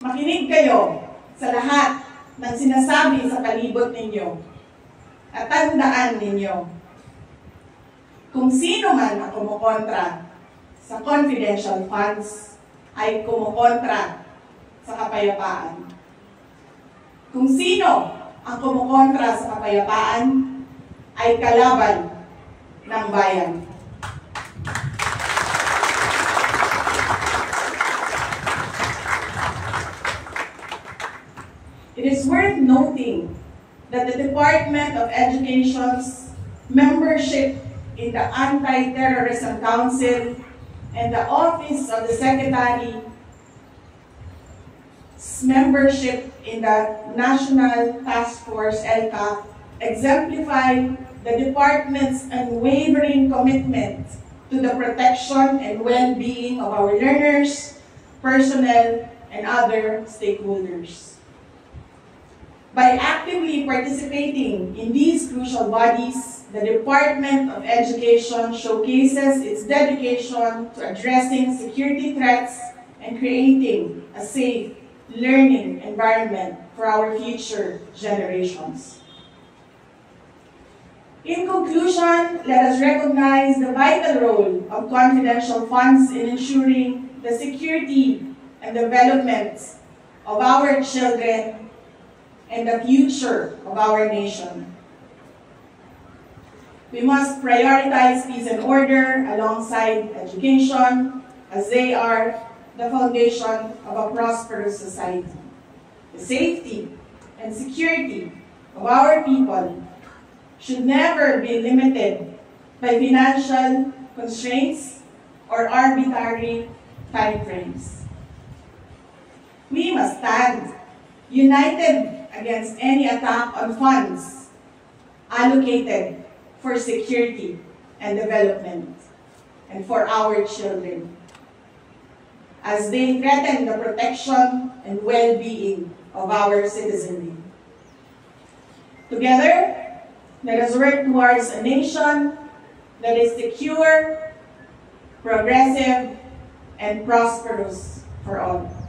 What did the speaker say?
Makinig kayo sa lahat ng sinasabi sa palibot ninyo at tandaan ninyo, kung sino man ang kumukontra sa confidential funds ay kumukontra sa kapayapaan. Kung sino ang kumukontra sa kapayapaan ay kalaban ng bayan. It is worth noting that the Department of Education's membership in the Anti-Terrorism Council and the Office of the Secretary's membership in the National Task Force LCAP exemplify the department's unwavering commitment to the protection and well-being of our learners, personnel, and other stakeholders. By actively participating in these crucial bodies, the Department of Education showcases its dedication to addressing security threats and creating a safe learning environment for our future generations. In conclusion, let us recognize the vital role of confidential funds in ensuring the security and development of our children and the future of our nation. We must prioritize peace and order alongside education, as they are the foundation of a prosperous society. The safety and security of our people should never be limited by financial constraints or arbitrary timeframes. We must stand united against any attack on funds allocated for security and development and for our children, as they threaten the protection and well-being of our citizenry. Together, let us work towards a nation that is secure, progressive, and prosperous for all.